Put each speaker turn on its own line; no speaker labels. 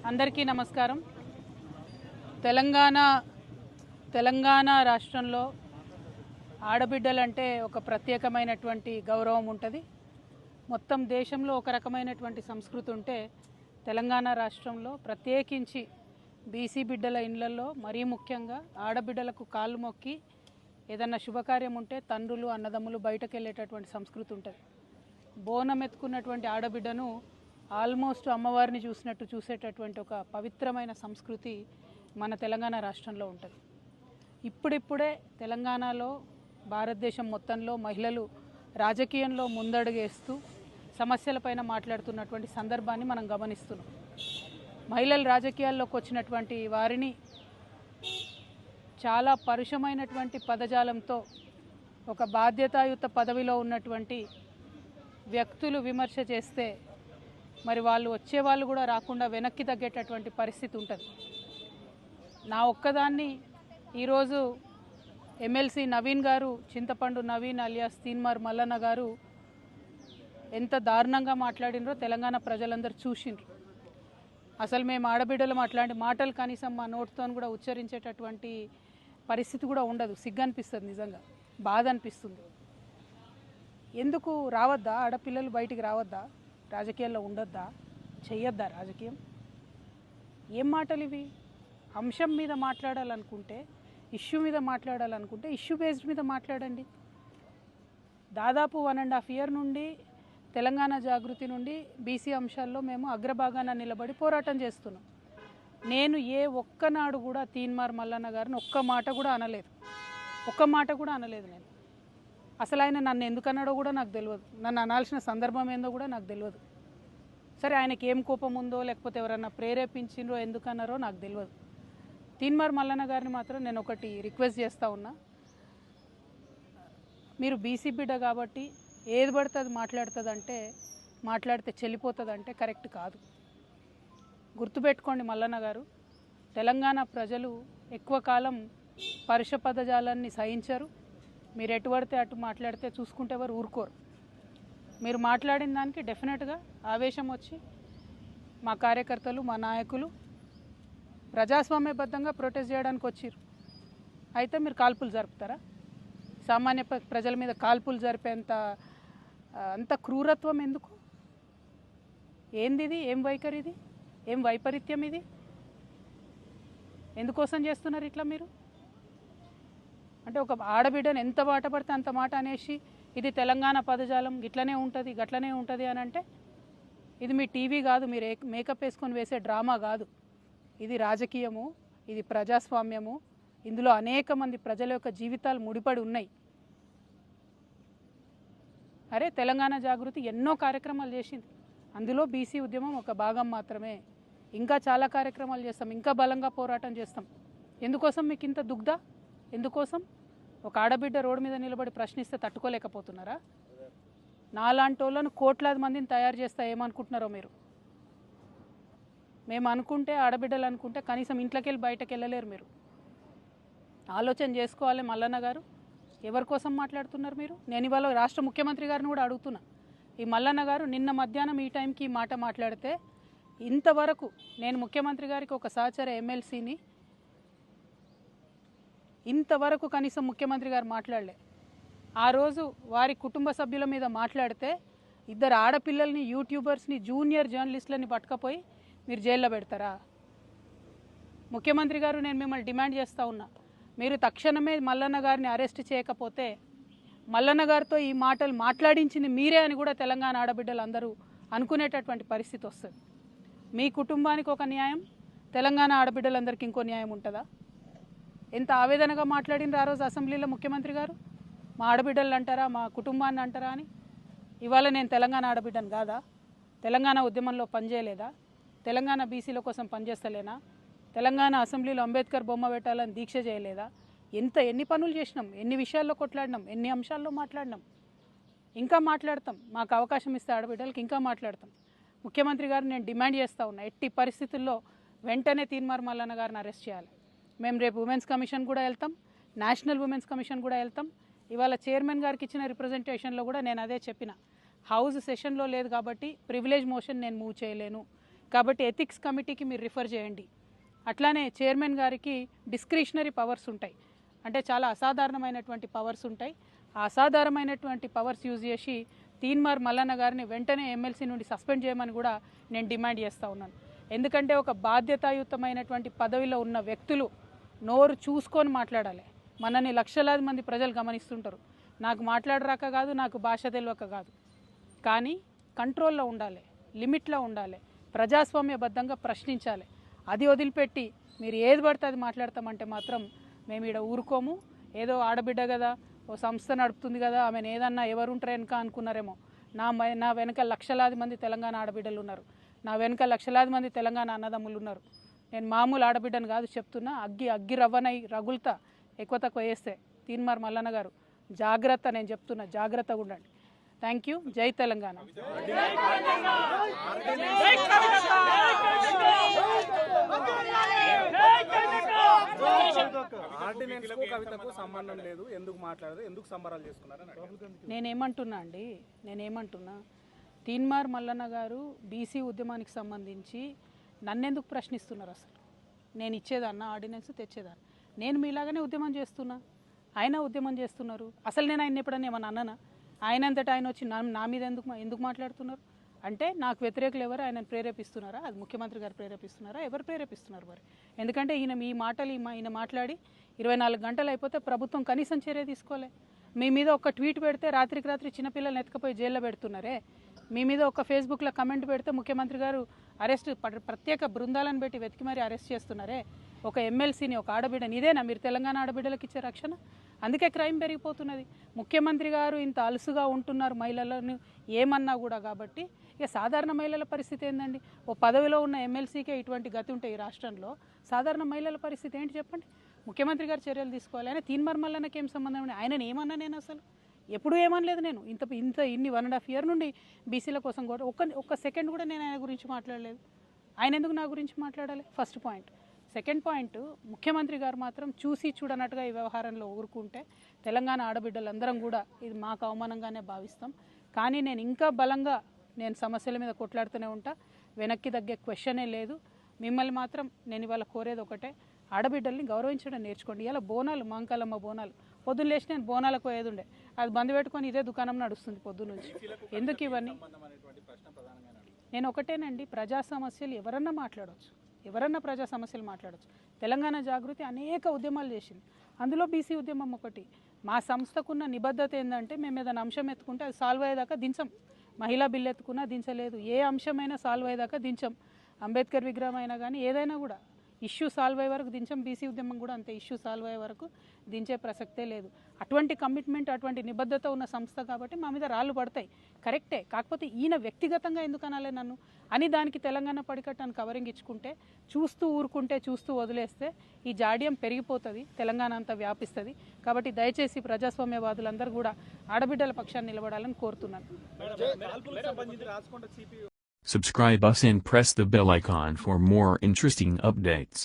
అందరికీ నమస్కారం. తెలంగాణ రాష్ట్రంలో ఆడబిడ్డలంటే ఒక ప్రత్యేకమైనటువంటి గౌరవం ఉంటుంది. మొత్తం దేశంలో ఒక రకమైనటువంటి సంస్కృతి ఉంటే తెలంగాణ రాష్ట్రంలో ప్రత్యేకించి బీసీ బిడ్డల ఇళ్లలో మరీ ముఖ్యంగా ఆడబిడ్డలకు కాళ్ళు మొక్కి ఏదన్నా శుభకార్యం ఉంటే తండ్రులు అన్నదమ్ములు బయటకు వెళ్ళేటటువంటి సంస్కృతి ఉంటుంది. బోనం ఎత్తుకున్నటువంటి ఆడబిడ్డను ఆల్మోస్ట్ అమ్మవారిని చూసినట్టు చూసేటటువంటి ఒక పవిత్రమైన సంస్కృతి మన తెలంగాణ రాష్ట్రంలో ఉంటుంది. ఇప్పుడిప్పుడే తెలంగాణలో భారతదేశం మొత్తంలో మహిళలు రాజకీయంలో ముందడుగేస్తూ సమస్యలపైన మాట్లాడుతున్నటువంటి సందర్భాన్ని మనం గమనిస్తున్నాం. మహిళలు రాజకీయాల్లోకి వచ్చినటువంటి వారిని చాలా పరుషమైనటువంటి పదజాలంతో ఒక బాధ్యతాయుత పదవిలో ఉన్నటువంటి వ్యక్తులు విమర్శ చేస్తే మరి వాళ్ళు వచ్చేవాళ్ళు కూడా రాకుండా వెనక్కి తగ్గేటటువంటి పరిస్థితి ఉంటుంది. నా ఒక్కదాన్ని ఈరోజు ఎమ్మెల్సీ నవీన్ గారు, చింతపండు నవీన్ అలియాస్ తీన్మార్ మల్లన్న గారు ఎంత దారుణంగా మాట్లాడినరో తెలంగాణ ప్రజలందరూ చూసిండ్రు. అసలు మేము ఆడబిడ్డలు అట్లాంటి మాటలు కనీసం మా నోటితో కూడా ఉచ్చరించేటటువంటి పరిస్థితి కూడా ఉండదు. సిగ్గు అనిపిస్తుంది, నిజంగా బాధ అనిపిస్తుంది. ఎందుకు రావద్దా? ఆడపిల్లలు బయటికి రావద్దా? రాజకీయాల్లో ఉండొద్దా? చెయ్యొద్దా రాజకీయం? ఏం మాటలు ఇవి? అంశం మీద మాట్లాడాలనుకుంటే, ఇష్యూ మీద మాట్లాడాలనుకుంటే ఇష్యూ బేస్డ్ మీద మాట్లాడండి. దాదాపు 1.5 year నుండి తెలంగాణ జాగృతి నుండి బీసీ అంశాల్లో మేము అగ్రభాగాన నిలబడి పోరాటం చేస్తున్నాం. నేను ఏ ఒక్కనాడు కూడా తీన్మార్ మల్లన్న గారిని ఒక్క మాట కూడా అనలేదు. నేను అసలు ఆయన నన్ను ఎందుకన్నాడో కూడా నాకు తెలియదు. నన్ను అనాల్సిన సందర్భం ఏందో కూడా నాకు తెలియదు. సరే, ఆయనకి ఏం కోపం ఉందో లేకపోతే ఎవరన్నా ప్రేరేపించిండ్రో ఎందుకన్నారో నాకు తెలియదు. తీన్మార్ మల్లన్న గారిని మాత్రం నేను ఒకటి రిక్వెస్ట్ చేస్తూ ఉన్నా. మీరు బీసీ బిడ్డ కాబట్టి ఏది పడుతుంది మాట్లాడితే చెల్లిపోతుందంటే కరెక్ట్ కాదు. గుర్తుపెట్టుకోండి మల్లన్న గారు, తెలంగాణ ప్రజలు ఎక్కువ కాలం పరుష పదజాలాన్ని సహించరు. మీరు ఎటు పడితే అటు మాట్లాడితే చూసుకుంటే ఎవరు ఊరుకోరు. మీరు మాట్లాడిన దానికి డెఫినెట్గా ఆవేశం వచ్చి మా కార్యకర్తలు, మా నాయకులు ప్రజాస్వామ్యబద్ధంగా ప్రొటెస్ట్ చేయడానికి వచ్చారు. అయితే మీరు కాల్పులు జరుపుతారా? సామాన్య ప్రజల మీద కాల్పులు జరిపేంత అంత క్రూరత్వం ఎందుకు? ఏంది? ఏం వైఖరి ఇది? ఏం వైపరీత్యం ఇది? ఎందుకోసం చేస్తున్నారు ఇట్లా మీరు? అంటే ఒక ఆడబిడ్డను ఎంత మాట పడితే అంత మాట అనేసి ఇది తెలంగాణ పదజాలం గట్లనే ఉంటుంది అని అంటే ఇది మీ టీవీ కాదు, మీరు మేకప్ వేసుకొని వేసే డ్రామా కాదు. ఇది రాజకీయము, ఇది ప్రజాస్వామ్యము. ఇందులో అనేక మంది ప్రజల యొక్క జీవితాలు ముడిపడి ఉన్నాయి. అరే, తెలంగాణ జాగృతి ఎన్నో కార్యక్రమాలు చేసింది. అందులో బీసీ ఉద్యమం ఒక భాగం మాత్రమే. ఇంకా చాలా కార్యక్రమాలు చేస్తాం, ఇంకా బలంగా పోరాటం చేస్తాం. ఎందుకోసం మీకు ఇంత దుగ్ధ? ఎందుకోసం? ఒక ఆడబిడ్డ రోడ్డు మీద నిలబడి ప్రశ్నిస్తే తట్టుకోలేకపోతున్నారా? నాలాంటి వాళ్ళను కోట్లాది మందిని తయారు చేస్తా ఏమనుకుంటున్నారో మీరు? మేము అనుకుంటే, ఆడబిడ్డలు అనుకుంటే కనీసం ఇంట్లోకి వెళ్ళి బయటకు వెళ్ళలేరు. మీరు ఆలోచన చేసుకోవాలి. మల్లన్న గారు, ఎవరి కోసం మాట్లాడుతున్నారు మీరు? నేను ఇవాళ రాష్ట్ర ముఖ్యమంత్రి గారిని కూడా అడుగుతున్నా. ఈ మల్లన్న గారు నిన్న మధ్యాహ్నం ఈ టైంకి ఈ మాట మాట్లాడితే ఇంతవరకు నేను ముఖ్యమంత్రి గారికి ఒక సహచర ఎమ్మెల్సీని ఇంతవరకు కనీసం ముఖ్యమంత్రి గారు మాట్లాడలే. ఆ రోజు వారి కుటుంబ సభ్యుల మీద మాట్లాడితే 2 ఆడపిల్లల్ని, యూట్యూబర్స్ని, జూనియర్ జర్నలిస్టులని పట్టుకపోయి మీరు జైల్లో పెడతారా? ముఖ్యమంత్రి గారు, నేను మిమ్మల్ని డిమాండ్ చేస్తూ ఉన్నా, మీరు తక్షణమే మల్లన్న గారిని అరెస్ట్ చేయకపోతే మల్లన్న గారితో ఈ మాటలు మాట్లాడించింది మీరే అని కూడా తెలంగాణ ఆడబిడ్డలు అందరూ అనుకునేటటువంటి పరిస్థితి వస్తుంది. మీ కుటుంబానికి ఒక న్యాయం, తెలంగాణ ఆడబిడ్డలందరికీ ఇంకో న్యాయం ఉంటుందా? ఎంత ఆవేదనగా మాట్లాడినారు ఆ రోజు అసెంబ్లీలో ముఖ్యమంత్రి గారు. మా ఆడబిడ్డలు అంటారా, మా కుటుంబాన్ని అంటారా అని. ఇవాళ నేను తెలంగాణ ఆడబిడ్డను కాదా? తెలంగాణ ఉద్యమంలో పనిచేయలేదా? తెలంగాణ బీసీల కోసం పనిచేస్తలేనా? తెలంగాణ అసెంబ్లీలో అంబేద్కర్ బొమ్మ పెట్టాలని దీక్ష చేయలేదా? ఎన్ని పనులు చేసినాం, ఎన్ని విషయాల్లో కొట్లాడినాం, ఎన్ని అంశాల్లో మాట్లాడినాం, ఇంకా మాట్లాడతాం. మాకు అవకాశం ఇస్తే ఆడబిడ్డలకి ఇంకా మాట్లాడతాం. ముఖ్యమంత్రి గారు నేను డిమాండ్ చేస్తూ ఉన్నా, ఎట్టి పరిస్థితుల్లో వెంటనే తీన్మార్ మల్లన్న గారిని అరెస్ట్ చేయాలి. మేము రేపు ఉమెన్స్ కమిషన్ కూడా వెళ్తాం, నేషనల్ ఉమెన్స్ కమిషన్ కూడా వెళ్తాం. ఇవాళ చైర్మన్ గారికి ఇచ్చిన రిప్రజెంటేషన్లో కూడా నేను అదే చెప్పిన. హౌస్ సెషన్లో లేదు కాబట్టి ప్రివిలేజ్ మోషన్ నేను మూవ్ చేయలేను. కాబట్టి ఎథిక్స్ కమిటీకి మీరు రిఫర్ చేయండి. అట్లానే చైర్మన్ గారికి డిస్క్రిషనరీ పవర్స్ ఉంటాయి, అంటే చాలా అసాధారణమైనటువంటి పవర్స్ ఉంటాయి. ఆ అసాధారణమైనటువంటి పవర్స్ యూజ్ చేసి తీన్మార్ మల్లన్న గారిని వెంటనే ఎమ్మెల్సీ నుండి సస్పెండ్ చేయమని కూడా నేను డిమాండ్ చేస్తూ ఉన్నాను. ఎందుకంటే ఒక బాధ్యతాయుతమైనటువంటి పదవిలో ఉన్న వ్యక్తులు నోరు చూసుకొని మాట్లాడాలి. మనని లక్షలాది మంది ప్రజలు గమనిస్తుంటారు. నాకు మాట్లాడరాక కాదు, నాకు భాష తెలియక కాదు, కానీ కంట్రోల్లో ఉండాలి, లిమిట్లో ఉండాలి, ప్రజాస్వామ్యబద్ధంగా ప్రశ్నించాలి. అది వదిలిపెట్టి మీరు ఏది పడితే అది మాట్లాడతామంటే మాత్రం మేము ఈడ ఊరుకోము. ఏదో ఆడబిడ్డ కదా, ఓ సంస్థ నడుపుతుంది కదా, ఆమెను ఏదన్నా ఎవరుంటారు వెనక అనుకున్నారేమో. నా వెనక లక్షలాది మంది తెలంగాణ ఆడబిడ్డలు ఉన్నారు, నా వెనక లక్షలాది మంది తెలంగాణ అన్నదమ్ములు ఉన్నారు. నేను మామూలు ఆడబిడ్డను కాదు చెప్తున్నా. అగ్గి రవ్వనై రగులుతా ఎక్కువ తక్కువ వేస్తే. తీన్మార్ మల్లన్న గారు జాగ్రత్త, నేను చెప్తున్నా, జాగ్రత్తగా ఉండండి. Thank you. జై తెలంగాణ. నేనేమంటున్నా తీన్మార్ మల్లన్న గారు బీసీ ఉద్యమానికి సంబంధించి నన్నెందుకు ప్రశ్నిస్తున్నారు? అసలు నేను ఇచ్చేదాన్న ఆర్డినెన్స్ తెచ్చేదాన్ని. నేను మీలాగానే ఉద్యమం చేస్తున్నా, ఆయన ఉద్యమం చేస్తున్నారు. అసలు నేను ఆయన ఎప్పుడన్నా ఏమన్నా అన్నానా? ఆయన అంతటా ఆయన వచ్చి నా మీద ఎందుకు మాట్లాడుతున్నారు? అంటే నాకు వ్యతిరేకులు ఎవరు ఆయనను ప్రేరేపిస్తున్నారా? అది ముఖ్యమంత్రి గారు ప్రేరేపిస్తున్నారా? ఎవరు ప్రేరేపిస్తున్నారు మరి? ఎందుకంటే ఈయన మాట్లాడి 24 గంటలు అయిపోతే ప్రభుత్వం కనీసం చర్య తీసుకోలే. మీ మీద ఒక ట్వీట్ పెడితే రాత్రికి రాత్రి చిన్నపిల్లల్ని ఎత్తుకపోయి జైల్లో పెడుతున్నారే. మీ మీద ఒక ఫేస్బుక్లో కమెంట్ పెడితే ముఖ్యమంత్రి గారు ప్రత్యేక బృందాలను పెట్టి వెతికి మరీ అరెస్ట్ చేస్తున్నారే. ఒక ఎమ్మెల్సీని, ఒక ఆడబిడ్డని, ఇదేనా మీరు తెలంగాణ ఆడబిడ్డలకు ఇచ్చే రక్షణ? అందుకే క్రైమ్ పెరిగిపోతున్నది. ముఖ్యమంత్రి గారు ఇంత అలుసుగా ఉంటున్నారు మహిళలను ఏమన్నా కూడా. కాబట్టి ఇక సాధారణ మహిళల పరిస్థితి ఏందండి? ఓ పదవిలో ఉన్న ఎమ్మెల్సీకే ఇటువంటి గతి ఉంటే ఈ రాష్ట్రంలో సాధారణ మహిళల పరిస్థితి ఏంటి చెప్పండి? ముఖ్యమంత్రి గారు చర్యలు తీసుకోవాలి. ఆయన తీన్మార్ మల్లన్నకి ఏం సంబంధం అండి? ఆయనను ఏమన్నా నేను అసలు ఎప్పుడూ ఏమనలేదు. నేను ఇన్ని 1.5 years నుండి బీసీల కోసం కూడా ఒక్క సెకండ్ కూడా నేను ఆయన గురించి మాట్లాడలేదు. ఆయన ఎందుకు నా గురించి మాట్లాడాలి? First point. సెకండ్ పాయింట్, ముఖ్యమంత్రి గారు మాత్రం చూసి చూడనట్టుగా ఈ వ్యవహారంలో ఊరుకుంటే తెలంగాణ ఆడబిడ్డలందరం కూడా ఇది మాకు అవమానంగానే భావిస్తాం. కానీ నేను ఇంకా బలంగా సమస్యల మీద కొట్లాడుతూనే ఉంటా. వెనక్కి తగ్గే క్వశ్చనే లేదు. మిమ్మల్ని మాత్రం నేను ఇవాళ కోరేది ఒకటే, ఆడబిడ్డల్ని గౌరవించడం నేర్చుకోండి. ఇలా బోనాలు, మాంకాలమ్మ బోనాలు, పొద్దున్న లేచి నేను బోనాలకు పోయేది ఉండే, అది బంద్ పెట్టుకొని ఇదే దుకాణం నడుస్తుంది పొద్దున్న నుంచి. ఎందుకు ఇవన్నీ? నేను ఒకటేనండి, ప్రజా సమస్యలు ఎవరన్నా మాట్లాడవచ్చు, ఎవరన్నా ప్రజా సమస్యలు మాట్లాడవచ్చు. తెలంగాణ జాగృతి అనేక ఉద్యమాలు చేసింది, అందులో బీసీ ఉద్యమం ఒకటి. మా సంస్థకున్న నిబద్ధత ఏంటంటే మేము ఏదైనా అంశం ఎత్తుకుంటే అది సాల్వ్ అయ్యేదాకా దించం. మహిళా బిల్లు ఎత్తుకున్నా దించలేదు, ఏ అంశమైనా సాల్వ్ అయ్యేదాకా దించం. అంబేద్కర్ విగ్రహం అయినా కానీ ఏదైనా కూడా ఇష్యూ సాల్వ్ అయ్యే వరకు దించం. బీసీ ఉద్యమం కూడా అంతే, ఇష్యూ సాల్వ్ అయ్యే వరకు దించే ప్రసక్తే లేదు. అటువంటి కమిట్మెంట్, అటువంటి నిబద్ధత ఉన్న సంస్థ కాబట్టి మా మీద రాళ్ళు పడతాయి, కరెక్టే. కాకపోతే ఈయన వ్యక్తిగతంగా ఎందుకు అనాలే నన్ను అని దానికి తెలంగాణ పడికట్టాన్ని కవరింగ్ ఇచ్చుకుంటే, చూస్తూ ఊరుకుంటే, చూస్తూ వదిలేస్తే ఈ జాడ్యం పెరిగిపోతుంది, తెలంగాణ అంతా వ్యాపిస్తుంది. కాబట్టి దయచేసి ప్రజాస్వామ్యవాదులందరూ కూడా ఆడబిడ్డల పక్షాన్ని నిలబడాలని కోరుతున్నాను.
Subscribe us and press the bell icon for more interesting updates.